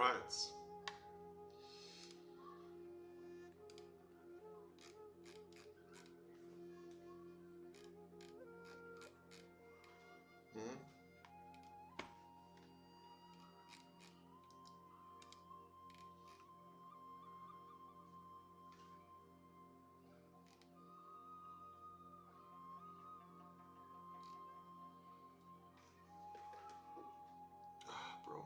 Alright. Bro.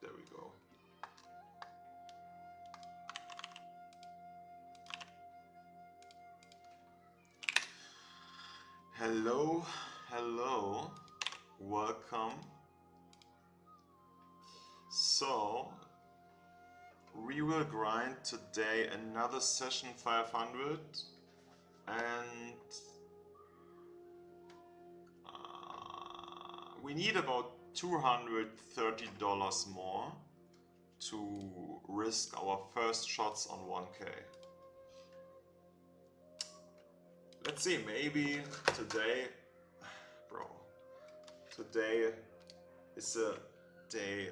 There we go. Hello, hello, welcome. So, we will grind today another session 500 and we need about $230 more to risk our first shots on 1K. Let's see, maybe today, bro, today is a day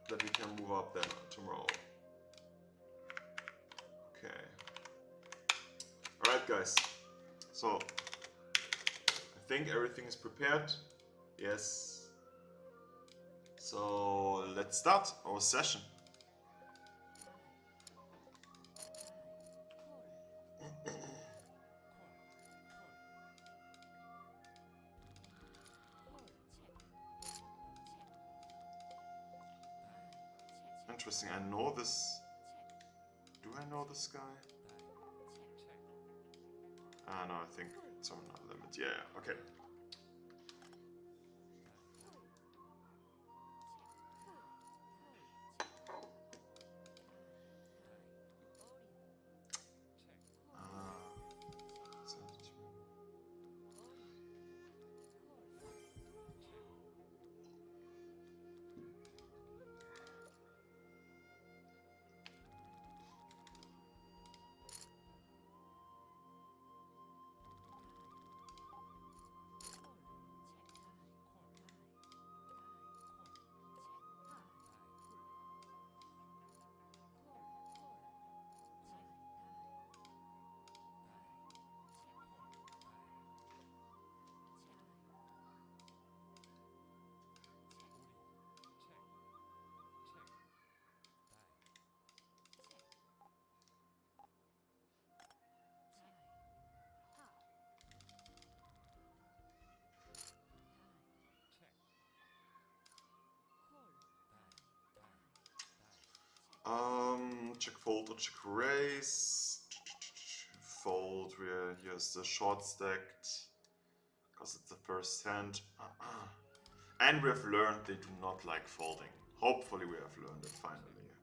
that we can move up then tomorrow. Okay. Alright guys, so I think everything is prepared. Yes. So let's start our session. Interesting, I know this. Do I know this guy? Ah, no, I think it's on another limit. Yeah, okay. Check fold or check raise. Fold, here's the short stacked, because it's the first hand. And we have learned they do not like folding. Hopefully we have learned it finally.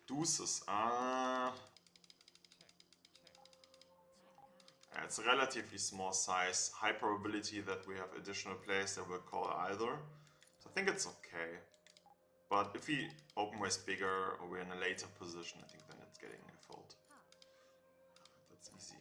Deuces, it's a relatively small size. High probability that we have additional players that will call either. So I think it's okay. But if we open raise bigger or we're in a later position, I think then it's getting a fold. That's easy.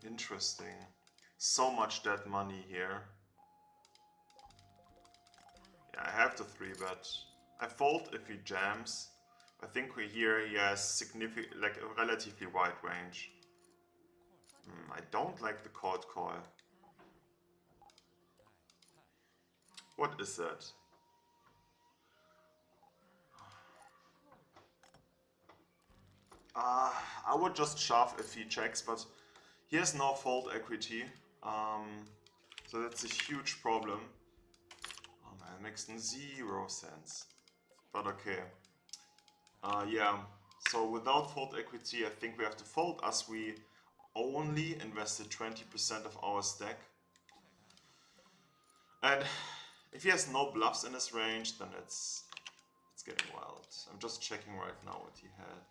Interesting. So much dead money here. Yeah, I have the 3-bet. I fold if he jams. I think he has significant, like a relatively wide range. I don't like the cold call. What is that? I would just shove if he checks, but he has no fold equity. So that's a huge problem. Oh man, it makes 0 sense. But okay. Yeah, so without fold equity, I think we have to fold as we only invested 20% of our stack. And if he has no bluffs in his range, then it's getting wild. I'm just checking right now what he had.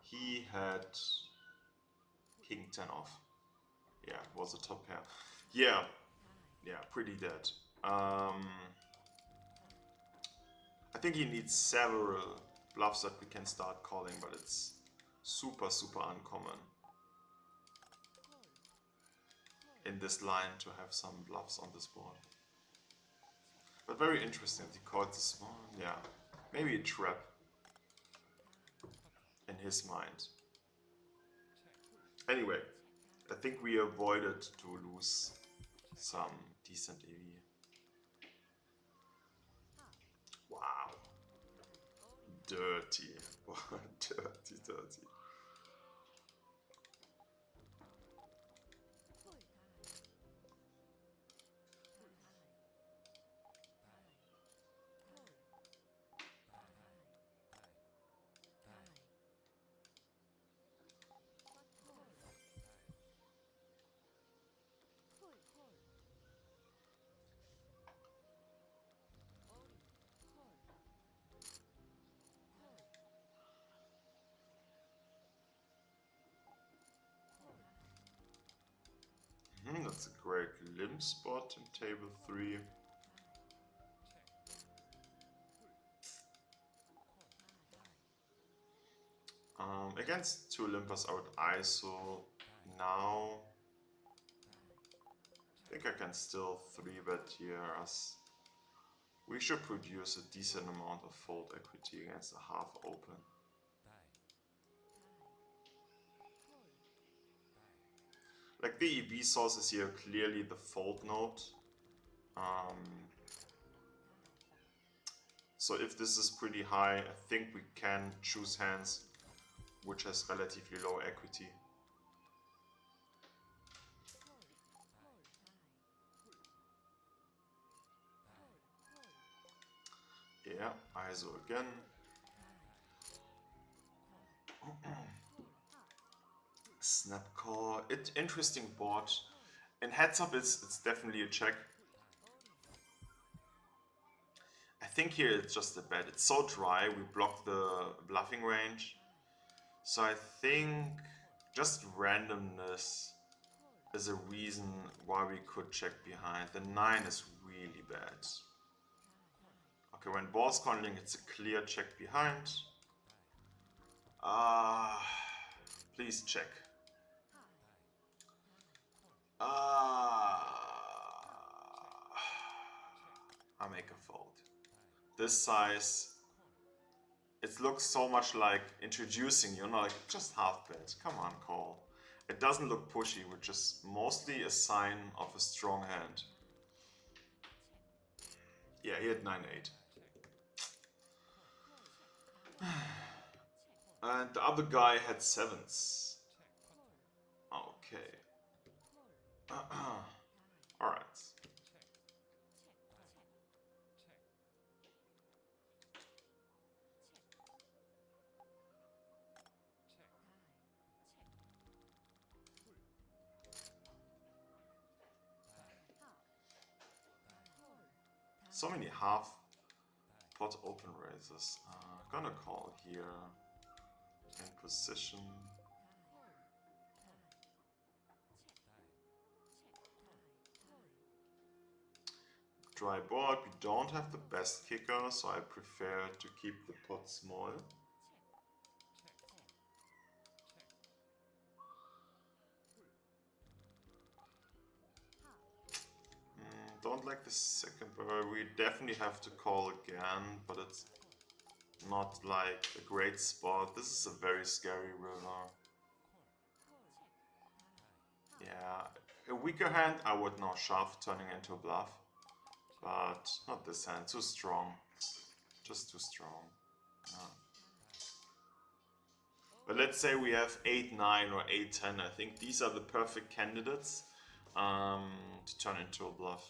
He had King 10 off. Yeah, it was a top pair. Yeah, pretty dead. I think he needs several bluffs that we can start calling, but it's super uncommon in this line to have some bluffs on this board. But very interesting that he called this small. Yeah, maybe a trap in his mind. Anyway, I think we avoided to lose some decent EV. Wow. Dirty. dirty. That's a great limb spot in table 3. Against 2 limpers I would ISO now. I think I can still 3-bet here as we should produce a decent amount of fold equity against a half open. Like the EV source is here clearly the fold node. So if this is pretty high, I think we can choose hands which has relatively low equity. Yeah, ISO again. Snap call. Interesting board. In heads up, it's definitely a check. I think here it's just a bet. It's so dry. We block the bluffing range. So I think just randomness is a reason why we could check behind. The 9 is really bad. Okay, when balls calling, it's a clear check behind. Please check. I make a fold. This size, it looks so much like introducing, you know, like just half bet. Come on, call. It doesn't look pushy, which is mostly a sign of a strong hand. Yeah, he had 9-8. And the other guy had 7s. Okay. Alright. So many half pot open raises. Gonna call here in position. Dry board, we don't have the best kicker, so I prefer to keep the pot small. Don't like the second barrel. We definitely have to call again, but it's not like a great spot. This is a very scary river. Yeah, a weaker hand I would now shove, turning into a bluff. But not this hand, too strong. Just too strong. Yeah. But let's say we have 8-9 or 8-10. I think these are the perfect candidates to turn into a bluff.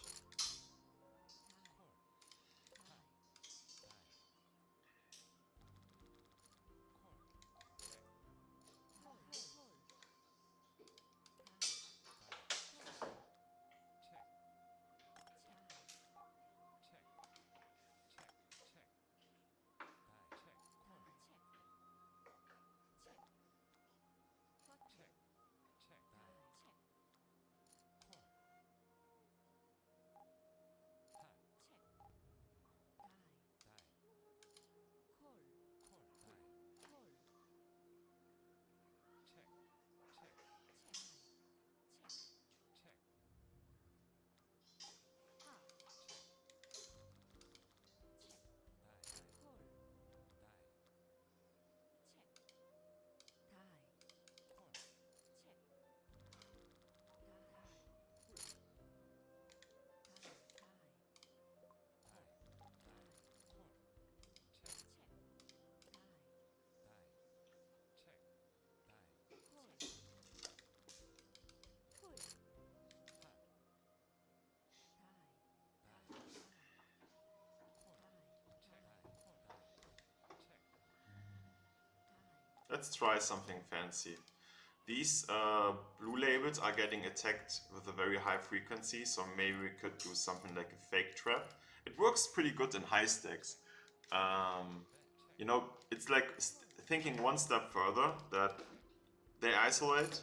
Let's try something fancy. These blue labels are getting attacked with a very high frequency, so maybe we could do something like a fake trap. It works pretty good in high stakes. You know, it's like thinking one step further, that they isolate,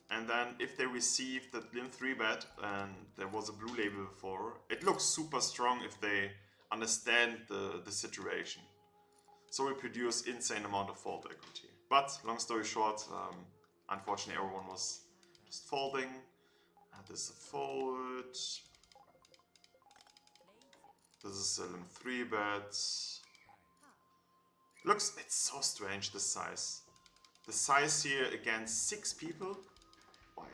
and then if they receive that limb 3-bet and there was a blue label before, it looks super strong if they understand the situation. So we produce insane amount of fold equity. But long story short, unfortunately everyone was just folding. And this is a fold. This is a limb 3-bet. Looks, it's so strange, the size. The size here against 6 people? Wild.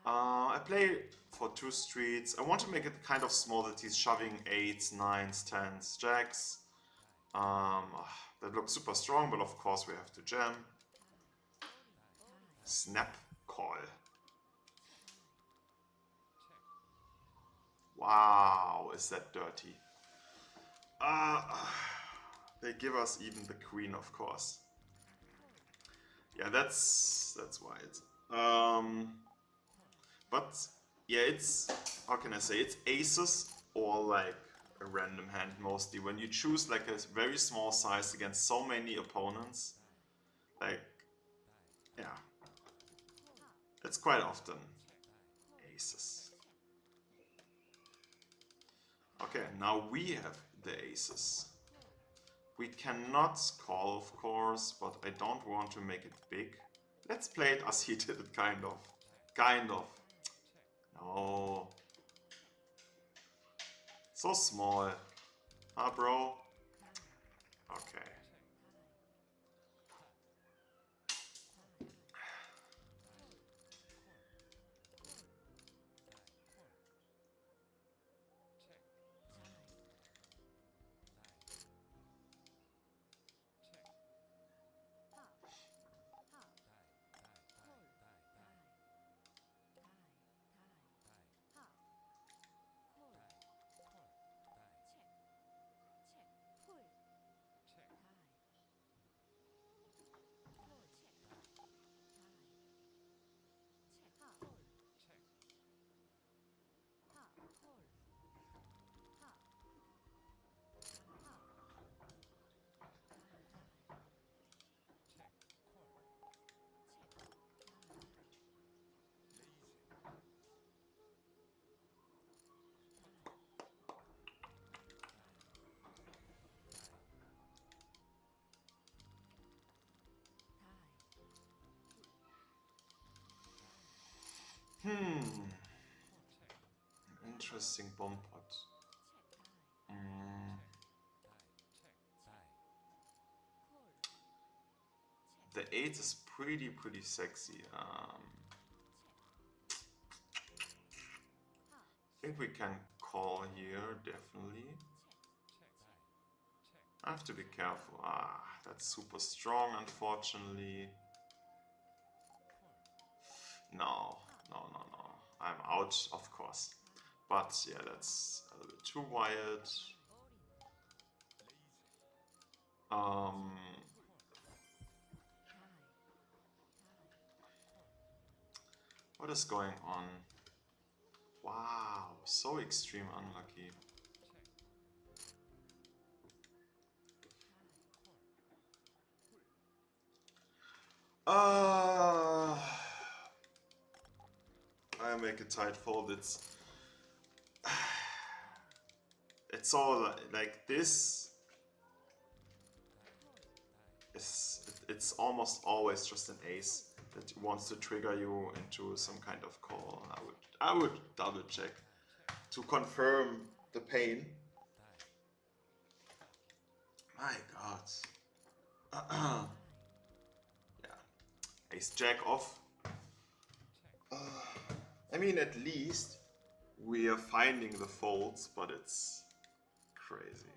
I play for 2 streets. I want to make it kind of small that he's shoving 8s, 9s, 10s, jacks. That looks super strong, but of course we have to jam. Snap call. Wow, is that dirty. They give us even the queen, of course. Yeah, that's wild. But yeah, it's, how can I say, it's aces or like a random hand mostly. When you choose like a very small size against so many opponents, like, yeah, it's quite often aces. Okay, now we have the aces. We cannot call, of course, but I don't want to make it big. Let's play it as he did it, kind of. Kind of. No. So small. Huh, bro? Okay. Interesting bomb pot. The 8 is pretty sexy. I think we can call here, definitely. I have to be careful. That's super strong, unfortunately. No. I'm out, of course. But yeah, that's a little bit too wild. What is going on? Wow, so extreme unlucky. I make a tight fold. It's all like this. It's almost always just an ace that wants to trigger you into some kind of call. I would double check to confirm the pain. My God. Yeah, ace jack off. I mean, at least we are finding the folds, but it's crazy.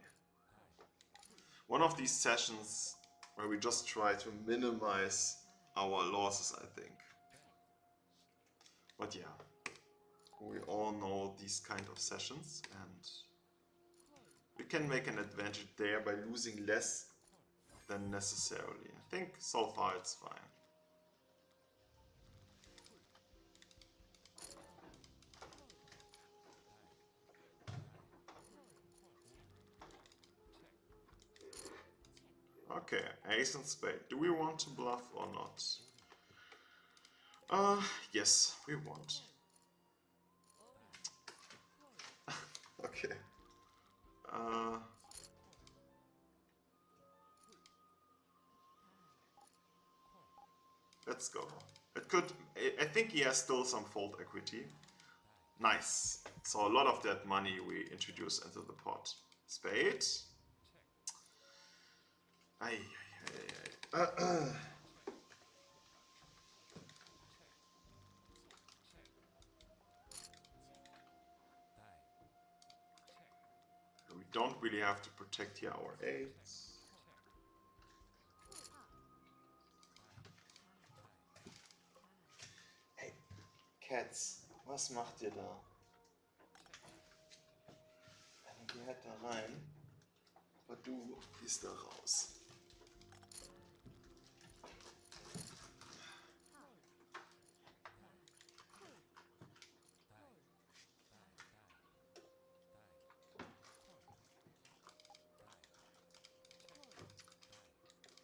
One of these sessions where we just try to minimize our losses, I think. But yeah, we all know these kind of sessions, and we can make an advantage there by losing less than necessarily. I think so far it's fine. Okay, ace and spade. Do we want to bluff or not? Yes, we want. Okay. Let's go. It could. I think he has still some fold equity. Nice. So a lot of that money we introduce into the pot. Spade. Ay, ay, ay, ay. We don't really have to protect here our eights. Hey, Cats, was macht ihr da? Die hat da rein, aber du bist da raus.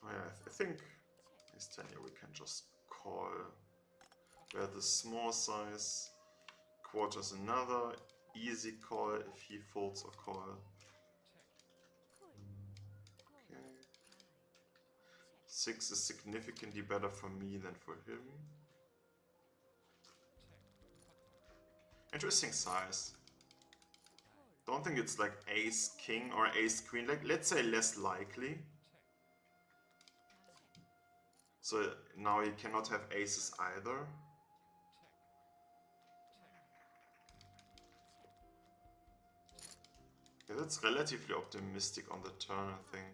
Oh yeah, I think this 10 here we can just call. Where the small size quarters another easy call if he folds or call. Okay. 6 is significantly better for me than for him. Interesting size. Don't think it's like ace king or ace queen, like let's say less likely. So now he cannot have aces either. Yeah, that's relatively optimistic on the turn, I think.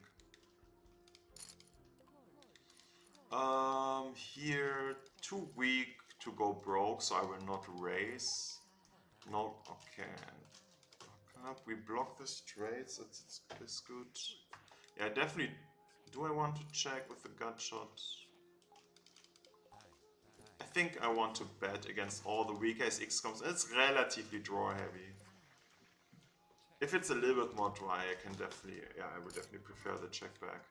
Here, too weak to go broke, so I will not raise. No, okay. We block the straights, it's good. Yeah, definitely. Do I want to check with the gut shot? I think I want to bet against all the weak ace X comes. It's relatively draw heavy. If it's a little bit more dry, I can definitely, yeah, I would definitely prefer the check back.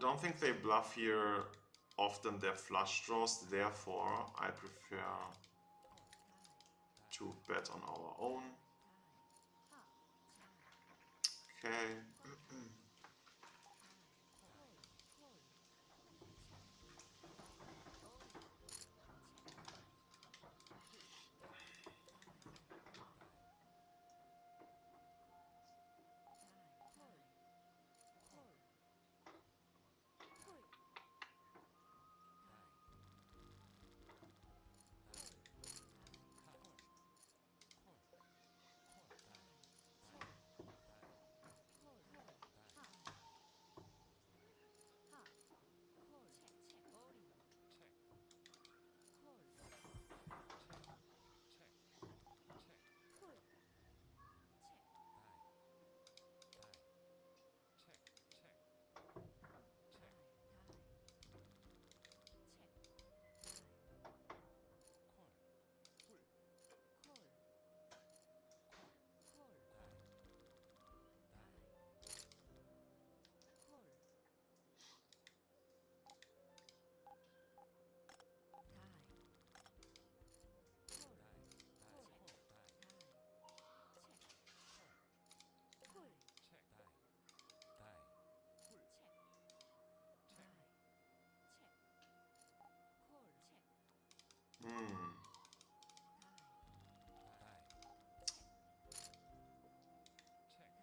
Don't think they bluff here often their flush draws, therefore I prefer to bet on our own. Okay.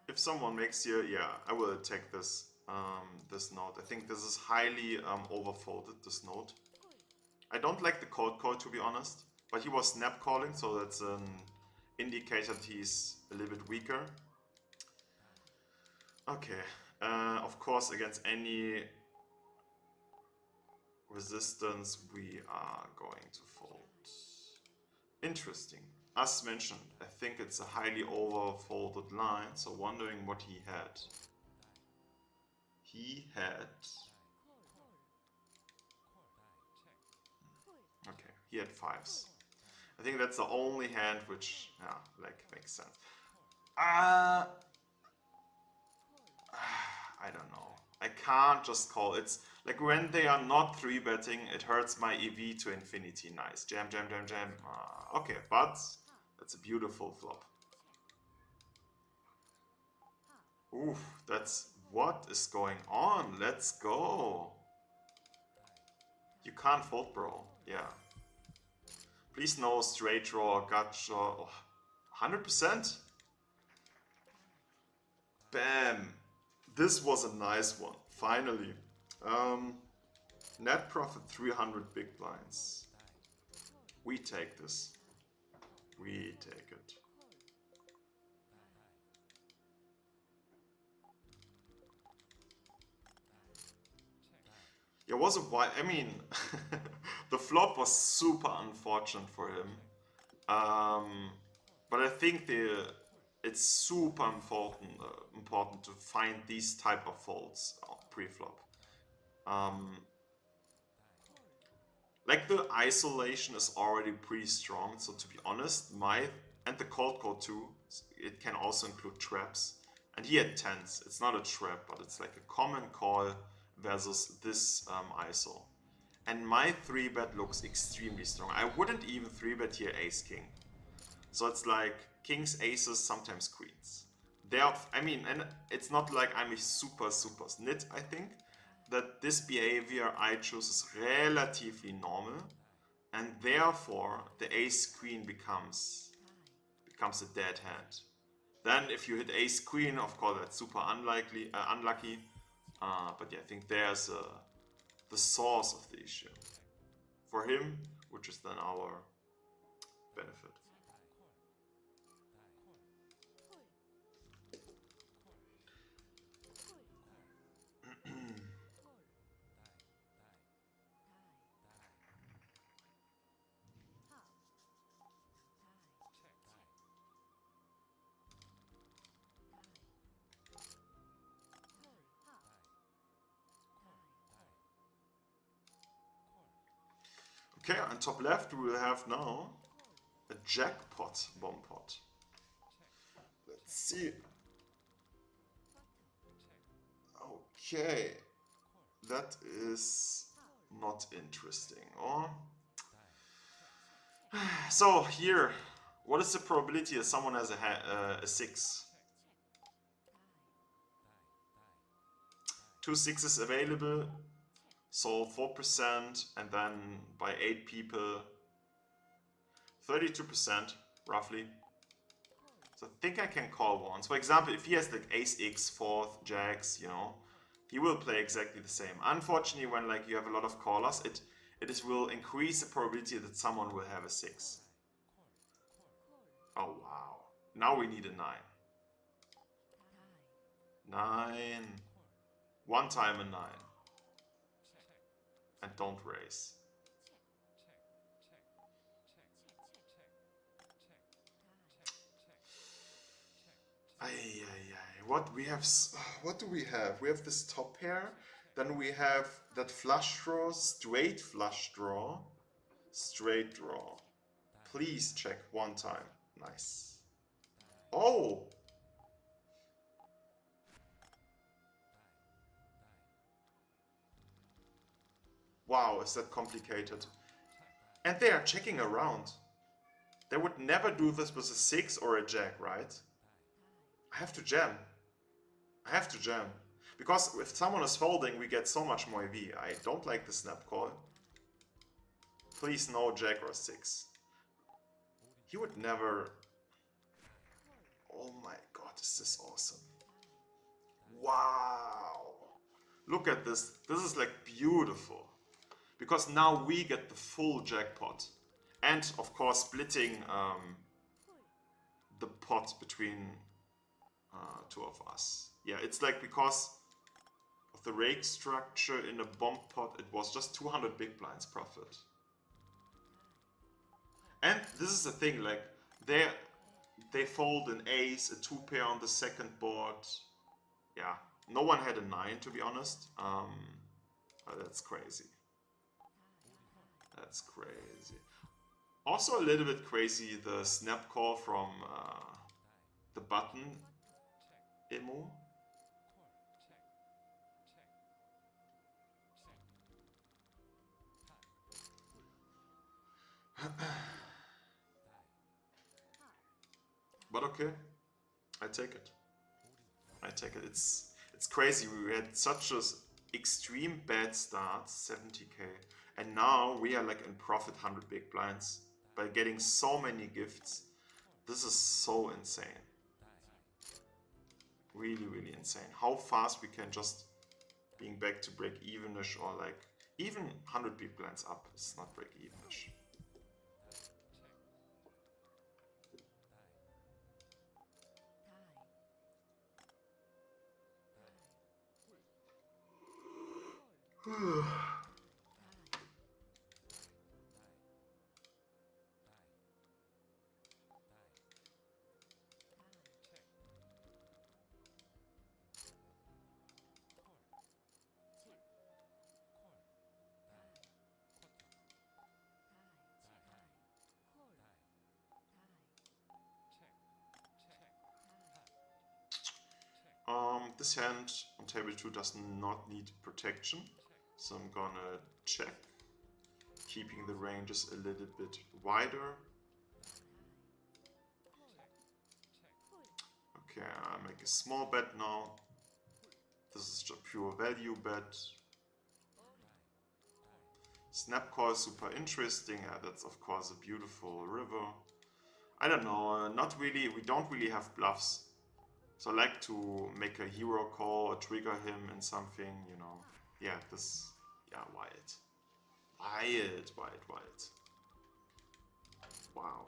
If someone makes here, yeah, I will take this this note. I think this is highly overfolded, this note. I don't like the cold call, to be honest, but he was snap calling, so that's an indicator that he's a little bit weaker. Okay, of course against any resistance we are going to fold. Interesting. as mentioned, I think it's a highly overfolded line, so wondering what he had. He had... Okay, he had fives. I think that's the only hand which, yeah, like, makes sense. I don't know. I can't just call. It's like when they are not 3-betting, it hurts my EV to infinity. Nice. Jam, jam, jam, jam. Okay, but that's a beautiful flop. Oof, that's... What is going on? Let's go. You can't fold, bro. Yeah. Please no straight draw, gut draw. Oh, 100%? Bam. This was a nice one. Finally. Net profit 300 big blinds. We take this. We take it. It was a while. I mean, the flop was super unfortunate for him. But I think it's super important to find these type of folds pre-flop. Like the isolation is already pretty strong, so to be honest, and the cold call too, it can also include traps. And he had tens. It's not a trap, but it's like a common call versus this ISO. And my 3-bet looks extremely strong. I wouldn't even 3-bet here ace-king. So it's like kings, aces, sometimes queens. I mean, and it's not like I'm a super snit, I think. That this behavior I choose is relatively normal. And therefore, the ace-queen becomes a dead hand. Then if you hit ace-queen, of course, that's super unlucky. But yeah, I think there's the source of the issue. For him, which is then our benefit. Okay, on top left we will have now a jackpot bomb pot. Let's see. Okay, that is not interesting. Oh. So here, what is the probability that someone has a 6? 2 6s available. So 4%, and then by 8 people, 32% roughly. So I think I can call once. For example, if he has like ace x, fourth, jacks, you know, he will play exactly the same. Unfortunately, when like you have a lot of callers, it will increase the probability that someone will have a 6. Oh wow! Now we need a 9. 9. One time a 9. And don't raise. What we have? What do we have? We have this top pair. Then we have that flush draw, straight flush draw, straight draw. Please check one time. Nice. Oh. Wow, is that complicated? And they are checking around. They would never do this with a 6 or a jack, right? I have to jam. I have to jam. Because if someone is folding, we get so much more EV. I don't like the snap call. Please no jack or 6. He would never... Oh my god, is this awesome. Wow. Look at this. This is like beautiful. Because now we get the full jackpot. And of course splitting the pot between two of us. Yeah, it's like because of the rake structure in a bomb pot, it was just 200 big blinds profit. And this is the thing, like They fold an ace, a 2-pair on the second board. Yeah, no one had a 9 to be honest. That's crazy. That's crazy. Also a little bit crazy the snap call from the button emo. But okay, I take it. I take it. It's crazy. We had such a extreme bad start, 70k, and now we are like in profit 100 big blinds by getting so many gifts. This is so insane. Really, really insane. How fast we can just being back to break evenish or like even 100 big blinds up is not break evenish. This hand on table 2 does not need protection, so I'm gonna check, keeping the ranges a little bit wider. Okay, I make a small bet now. This is just pure value bet. Snap call is super interesting. Yeah, that's of course a beautiful river. I don't know, not really, we don't really have bluffs. So I like to make a hero call or trigger him in something, you know. Yeah, this, yeah, Wyatt. Wyatt. Wow.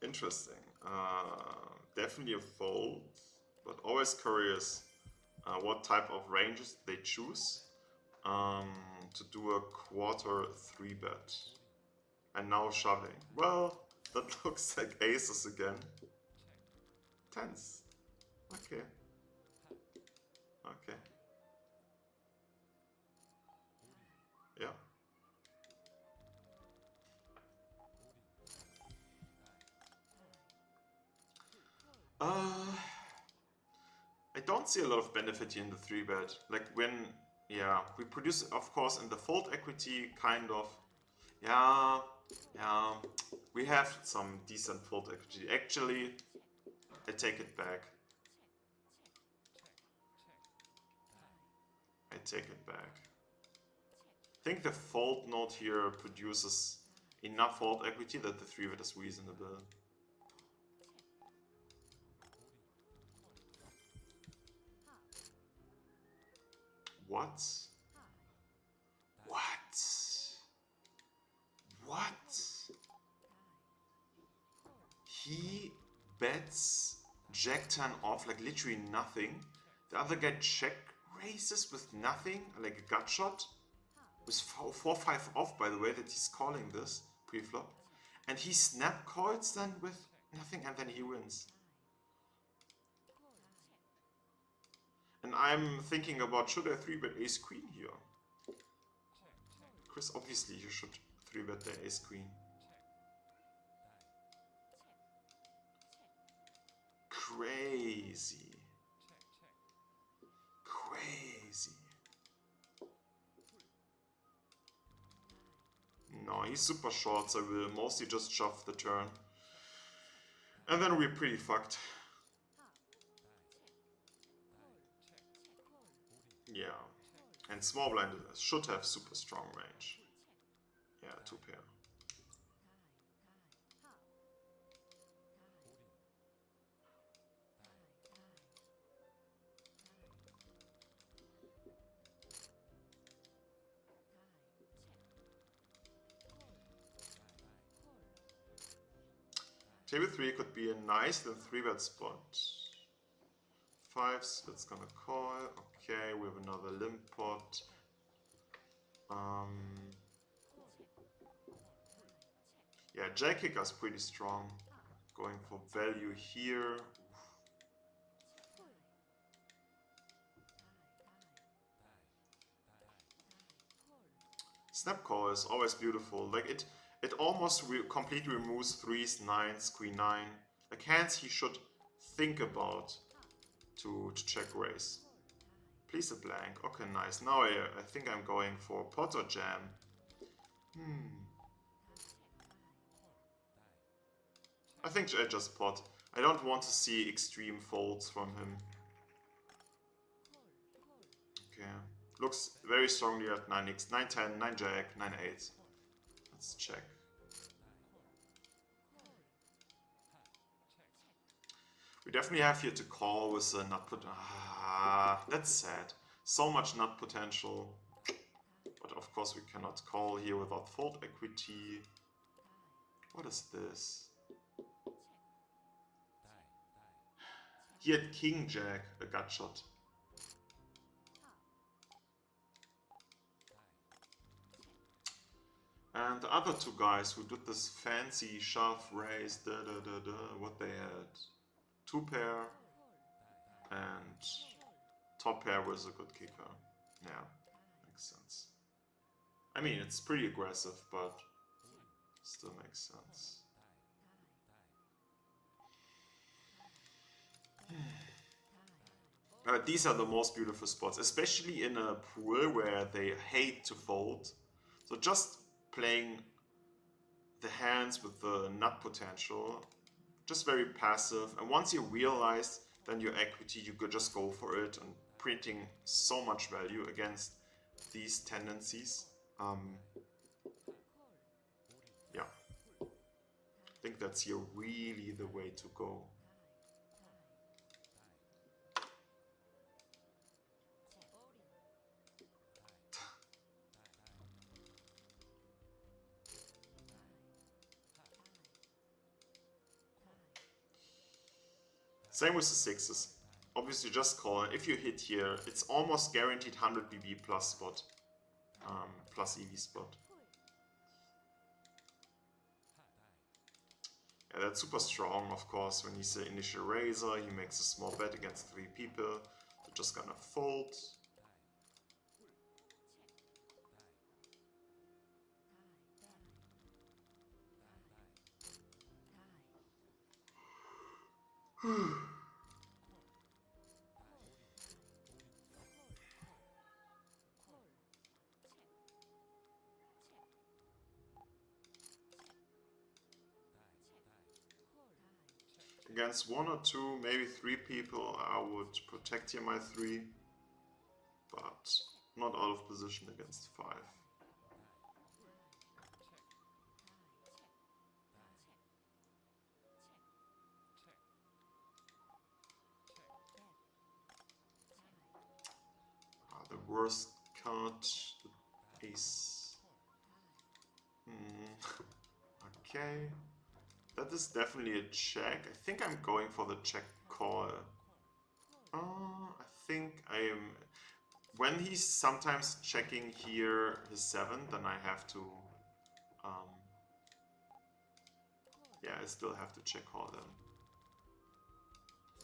Interesting. Definitely a fold, but always curious what type of ranges they choose to do a quarter 3-bet. And now shoving. Well, that looks like aces again. Tens. Okay. Okay. Yeah. I don't see a lot of benefit here in the 3-bet. Like when, yeah, we produce, of course, in the fold equity, kind of. Yeah, we have some decent fold equity. Actually, I take it back. I take it back. I think the fold note here produces enough fold equity that the 3-bet is reasonable. What? He bets Jack turn off, like literally nothing. The other guy check raises with nothing, like a gut shot. With 4-5 off, by the way, that he's calling this pre-flop. And he snap calls then with nothing, and then he wins. And I'm thinking about, should I 3-bet ace queen here? Chris, obviously you should 3-bet the ace queen. crazy. Crazy. No, he's super short, so we'll mostly just shove the turn. And then we're pretty fucked. Yeah. And small blind should have super strong range. Yeah, 2 pair. Table 3 could be a nice then 3-bet spot. 5s, that's gonna call. Okay, we have another limp pot. Yeah, jack kicker's pretty strong. Going for value here. Snap call is always beautiful. Like it almost completely removes 3s, 9s, queen 9. Like hands he should think about to check raise. Please a blank. Okay, nice. Now I think I'm going for pot or jam. I think I just pot. I don't want to see extreme folds from him. Okay. Looks very strongly at 9x, 9-10, 9-jack, 9-8. Let's check. We definitely have here to call with a nut pot. That's sad. So much nut potential. But of course we cannot call here without fold equity. What is this? He had king jack, a gut shot. And the other two guys who did this fancy shove, raise, what they had. 2 pair and top pair was a good kicker. Yeah, makes sense. I mean, it's pretty aggressive, but still makes sense. These are the most beautiful spots, especially in a pool where they hate to fold. So just playing the hands with the nut potential, just very passive. And once you realize then your equity, you could just go for it and printing so much value against these tendencies. Yeah, I think that's here really the way to go. Same with the 6s. Obviously just call it. If you hit here, it's almost guaranteed 100 BB plus spot. Plus EV spot. Yeah, that's super strong, of course. When he's the initial raiser, he makes a small bet against 3 people. They're just gonna fold. Against 1 or 2, maybe 3 people, I would protect here my 3, but not out of position against 5. The worst card, the ace. Okay. That is definitely a check. I think I'm going for the check call. I think I am. When he's sometimes checking here his 7, then I have to. Yeah, I still have to check call them.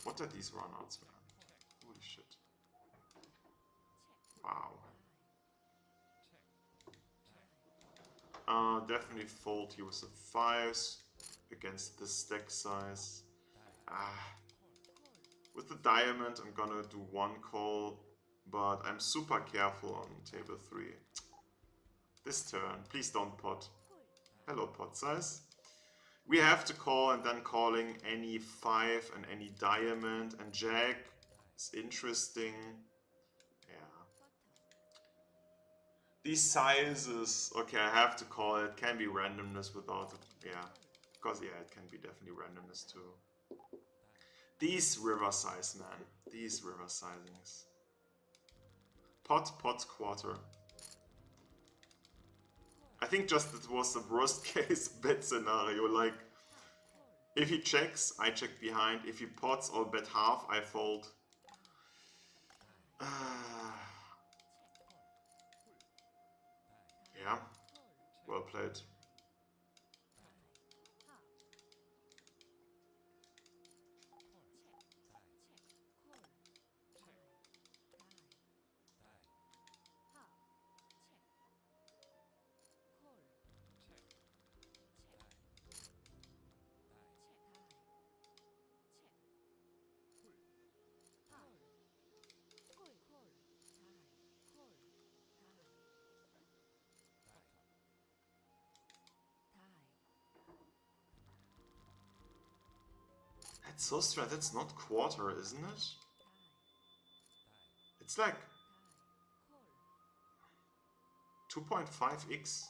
What are these runouts, man? Holy shit. Wow. Definitely fold here with the 5s against the stack size. With the diamond, I'm gonna do one call, but I'm super careful on table 3. This turn, please don't pot. Hello, pot size. We have to call, and then calling any 5 and any diamond, and jack is interesting. Yeah. These sizes, okay, I have to call it. Can be randomness without it. Yeah, because yeah, it can be definitely randomness too. These river size, man. These river sizings. Pot, pot, quarter. I think just it was the worst case bet scenario. Like, if he checks, I check behind. If he pots or bet half, I fold. Yeah, well played. That's so strange. That's not quarter, isn't it? It's like 2.5x.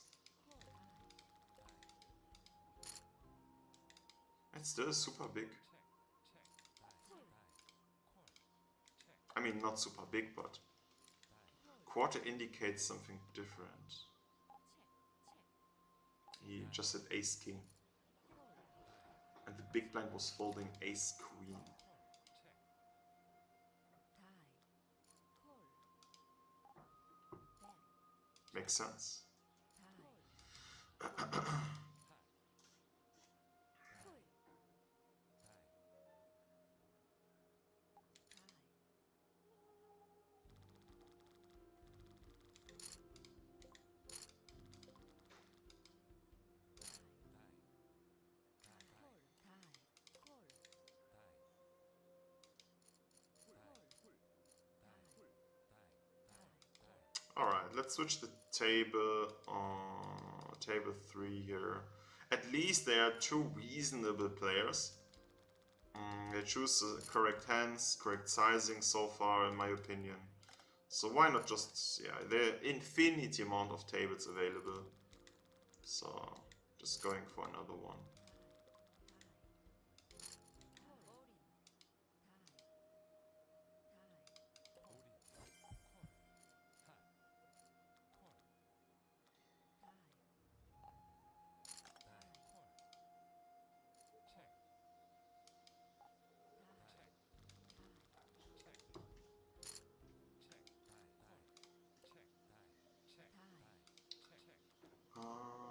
It's still super big. I mean, not super big, but quarter indicates something different. He just said ace king. And the big blind was folding ace queen. Makes sense. Alright, let's switch the table on table 3 here. At least there are 2 reasonable players. They choose the correct hands, correct sizing so far, in my opinion. So why not just, yeah, there are infinity amount of tables available. So just going for another one.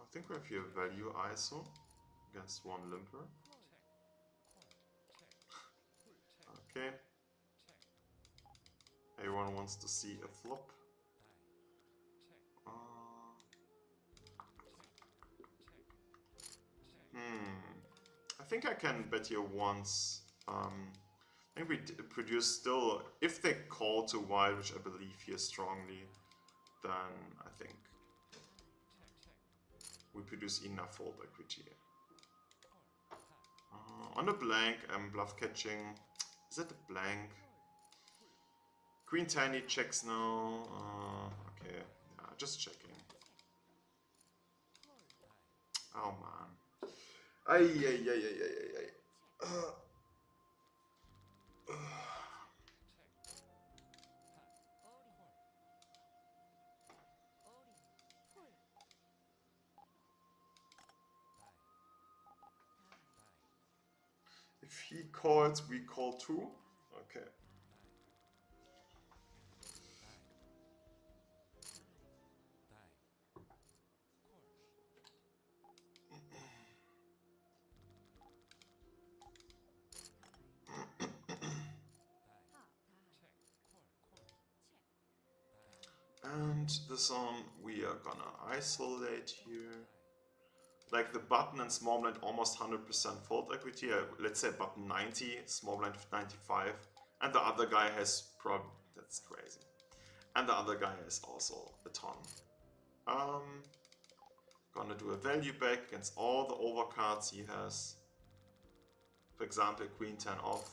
I think we have here value ISO against one limper. Okay. Everyone wants to see a flop. I think I can bet here once. I think we produce still, if they call to wide, which I believe here strongly, then I think we produce enough fold equity. On the blank, I'm bluff catching. Is that a blank? Queen tiny checks now. Okay, yeah, just checking. Oh man. Ay, ay, ay, ay, ay, ay. If he calls, we call too. Okay. And this one we are gonna isolate here. Like the button and small blind almost 100% fold equity. Let's say button 90, small blind 95. And the other guy has that's crazy. And the other guy has also a ton. Gonna do a value back against all the overcards he has. For example, Queen 10 off.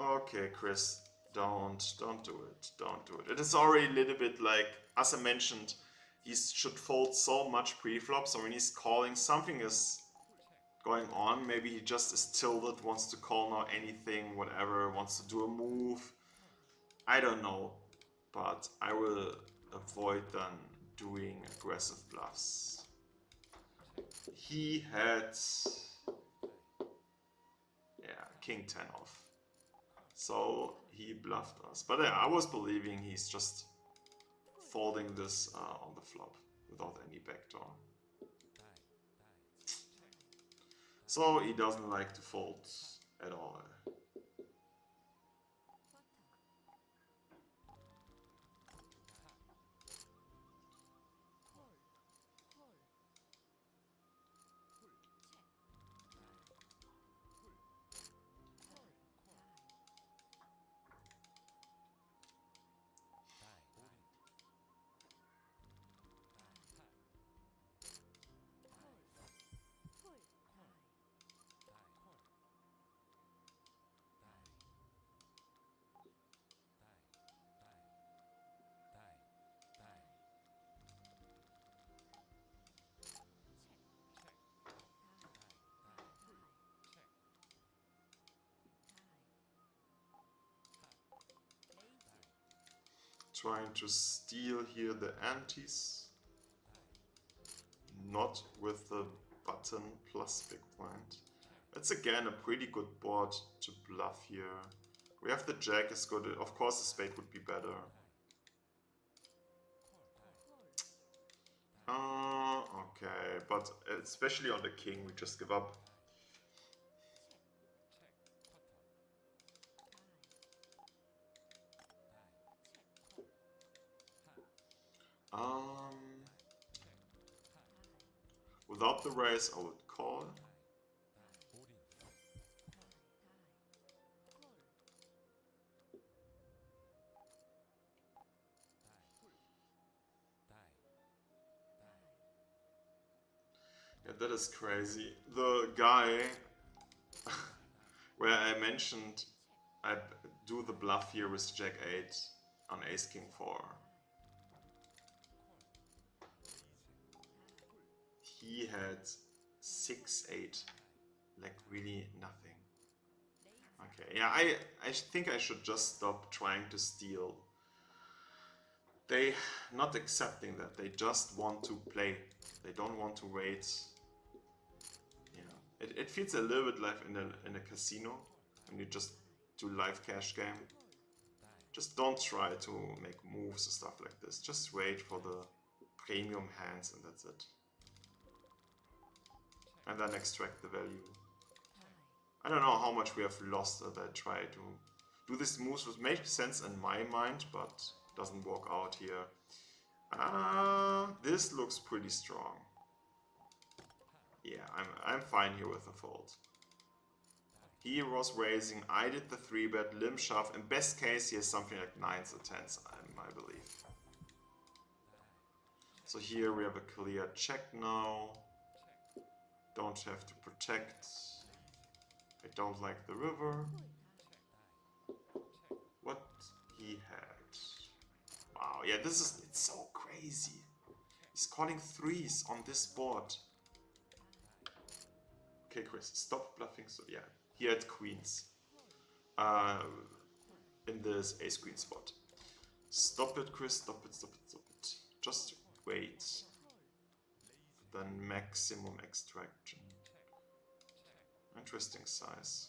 Okay, Chris, don't do it. Don't do it. It is already a little bit like, as I mentioned, he should fold so much pre-flop, so when he's calling, something is going on. Maybe he just is tilted, wants to call now anything, whatever, wants to do a move. I don't know, but I will avoid then doing aggressive bluffs. He had, yeah, King 10 off. So he bluffed us. But yeah, I was believing he's just folding this on the flop without any backdoor. So he doesn't like to fold at all. Trying to steal here the antes, not with the button plus big blind. That's again a pretty good board to bluff here. We have the jack is good, of course the spade would be better. Okay, but especially on the king we just give up. Without the raise, I would call. Yeah, that is crazy. The guy where I mentioned I do the bluff here with Jack 8 on Ace King 4. He had 6-8, like really nothing. Okay, yeah, I think I should just stop trying to steal. They not accepting that, they just want to play. They don't want to wait. Yeah, it feels a little bit like in a casino when you just do live cash game. Just don't try to make moves or stuff like this. Just wait for the premium hands and that's it. And then extract the value. I don't know how much we have lost as I try to do these moves, which makes sense in my mind, but doesn't work out here. This looks pretty strong. Yeah, I'm fine here with the fold. He was raising, I did the 3-bet, limb shove. In best case, he has something like 9s or 10s, I believe. So here we have a clear check now. Don't have to protect. I don't like the river. What he had. Wow, yeah, it's so crazy. He's calling 3s on this board. Okay, Chris, stop bluffing. So yeah, he had queens in this ace queen spot. Stop it, Chris, stop it, stop it, stop it. Just wait. Then maximum extraction. Interesting size.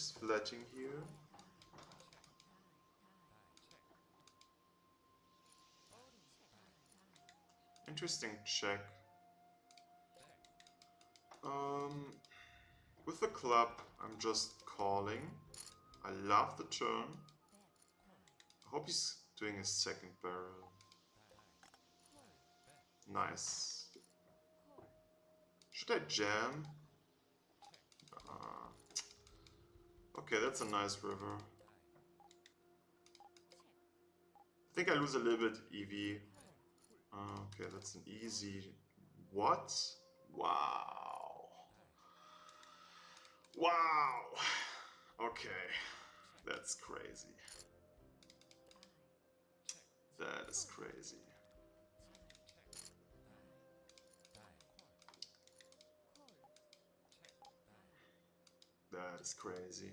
Just flatting here. Interesting check. With the club, I'm just calling. I love the turn. I hope he's doing his second barrel. Nice. Should I jam? Okay, that's a nice river. I think I lose a little bit EV. Okay, that's an easy... What? Wow. Wow. Okay. That's crazy. That is crazy. That is crazy.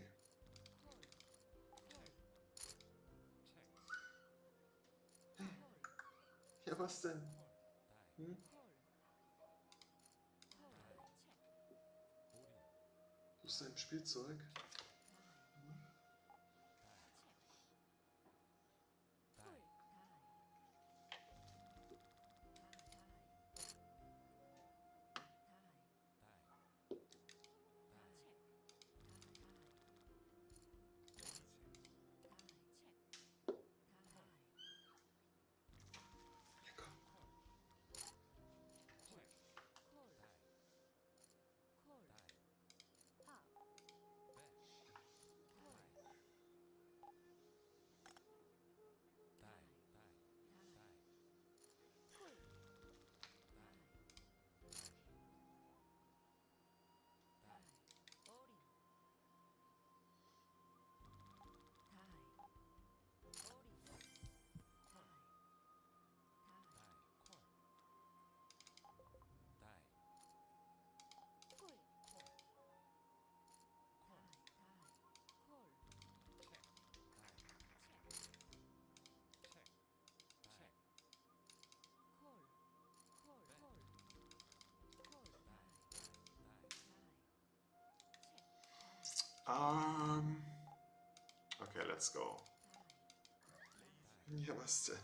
Ja, was denn? Hm? Wo ist dein Spielzeug? Okay, let's go. Ja, was denn?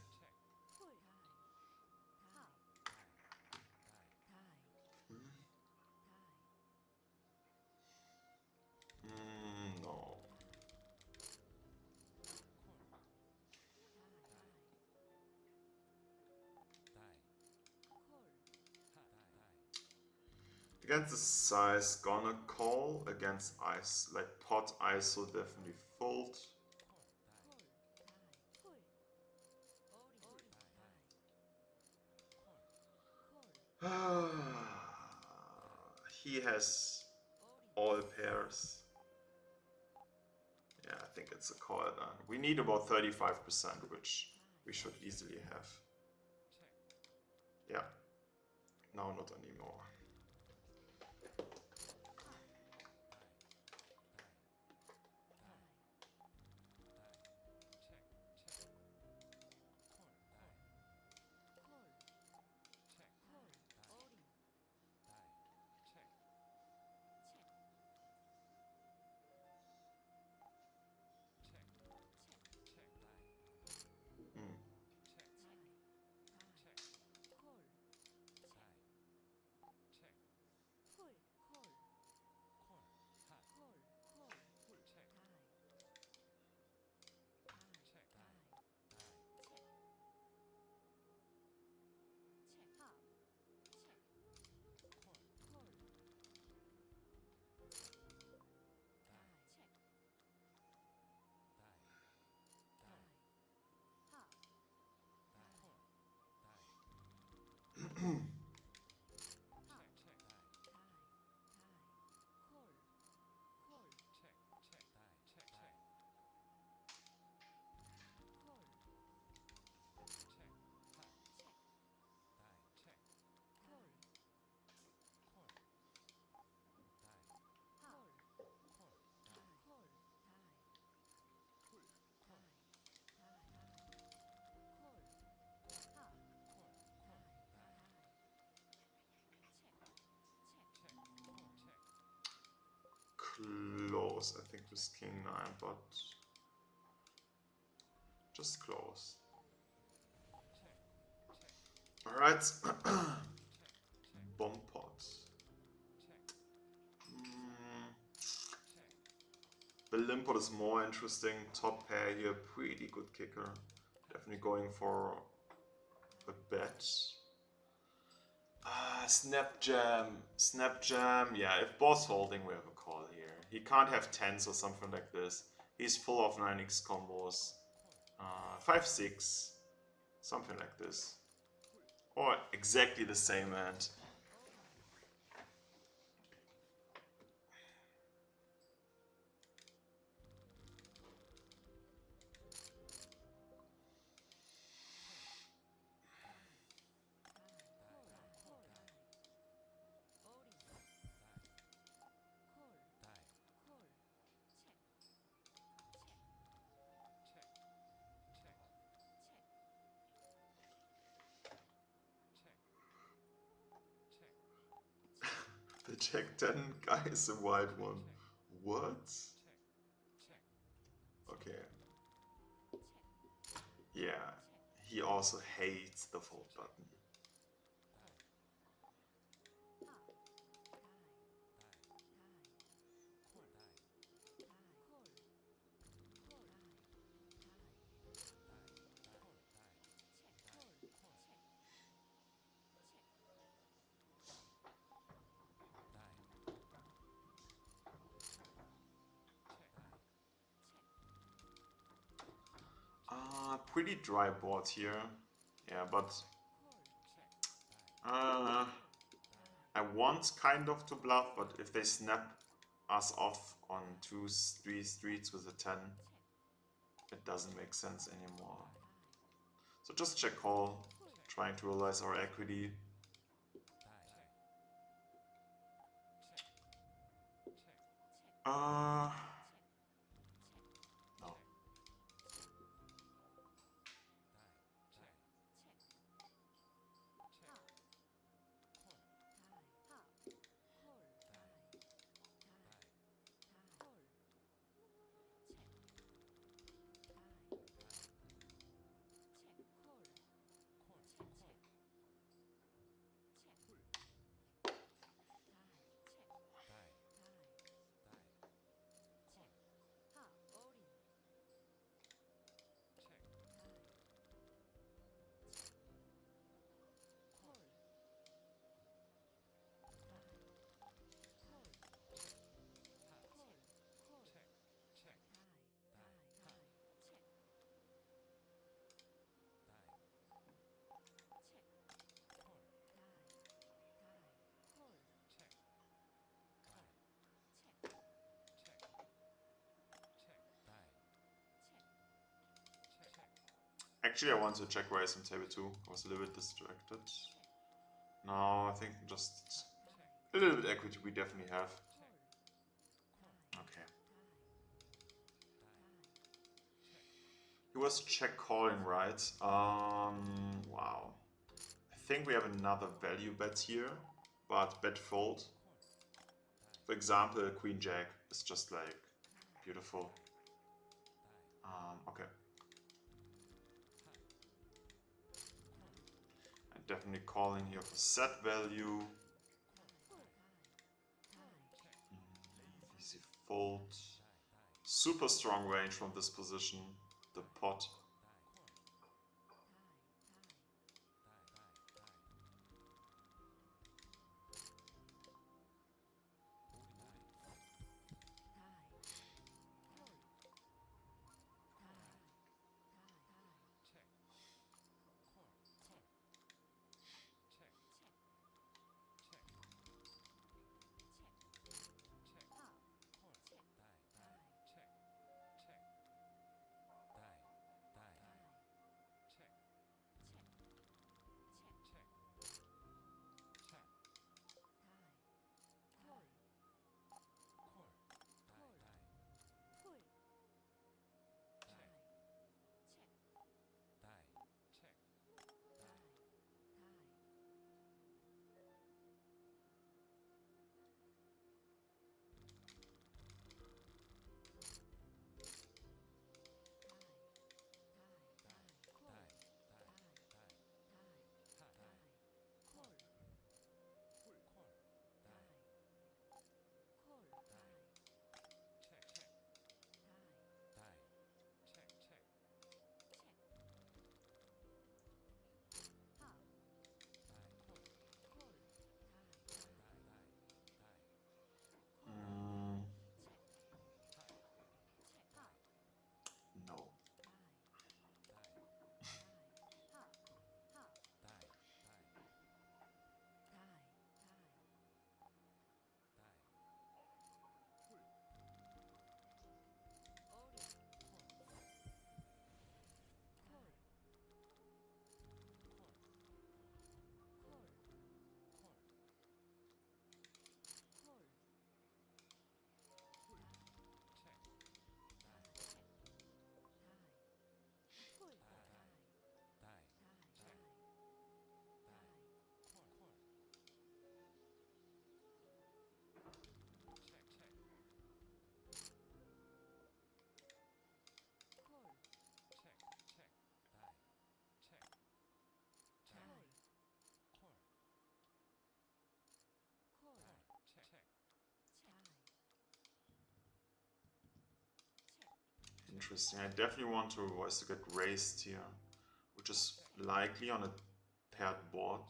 No. Against the size, gonna call. Against ice, like pot ISO, definitely fold. He has all pairs. Yeah, I think it's a call then. We need about 35%, which we should easily have. Yeah. No, not anymore. close, I think, with king 9, but just close. Alright. Bomb pot. The limp pot is more interesting. Top pair here, pretty good kicker. Definitely going for a bet. Snap jam. Snap jam. Yeah, if boss holding, we have a call here. He can't have 10s or something like this. He's full of 9x combos. 5-6. Something like this. Or exactly the same hand. The Jack 10 guy is a wild one. What? Okay. Yeah, he also hates the fold button. Pretty dry board here. Yeah, but I want kind of to bluff, but if they snap us off on 2-3 streets with a 10, it doesn't make sense anymore. So just check call, trying to realize our equity. No. Actually, I want to check raise on table 2. I was a little bit distracted. No, I think just a little bit equity we definitely have. Okay. He was check calling, right? Wow. I think we have another value bet here, but bet fold. For example, Queen Jack is just like beautiful. Okay. Definitely calling here for set value. Easy fold. Super strong range from this position. The pot. interesting. I definitely want to voice to get raised here, which is likely on a paired board.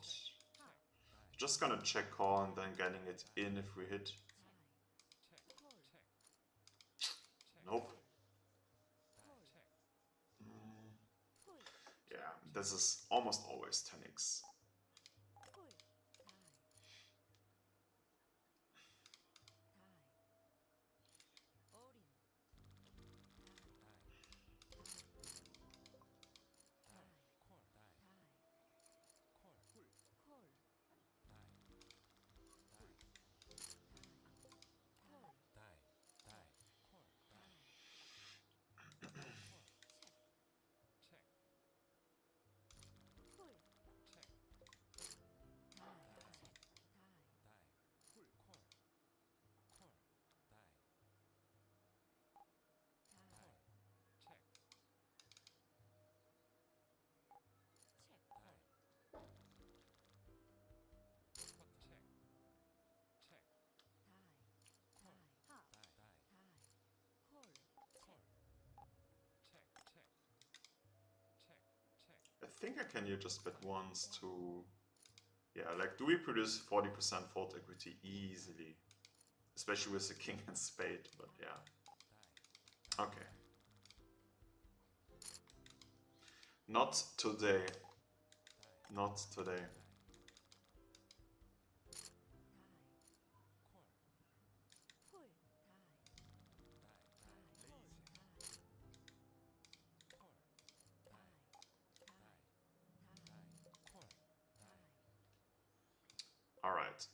Just gonna check call and then getting it in if we hit. Nope. Yeah, this is almost always 10x. I think I can here just bet once to... Yeah, like, do we produce 40% fold equity easily? Especially with the king and spade, but yeah. Okay. Not today. Not today. Alright.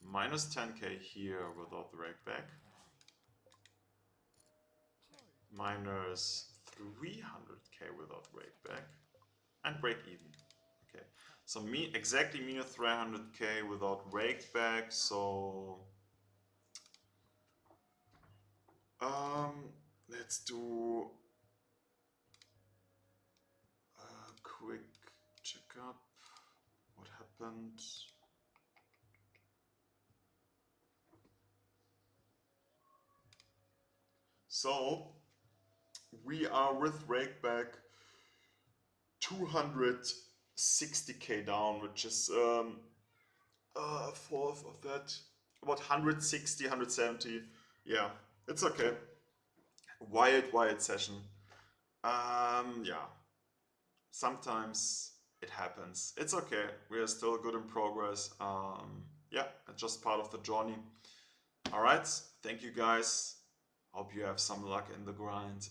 Minus 10k here without the rake back. Minus 300k without rake back. And break even. Okay. So exactly minus 300k without rake back, so... let's do a quick checkup. What happened? So we are with rakeback 260k down, which is a fourth of that. About 160, 170. Yeah, it's okay. Wild session. Yeah. Sometimes it happens. It's okay. We are still good in progress. Yeah, it's just part of the journey. All right. Thank you guys. Hope you have some luck in the grind.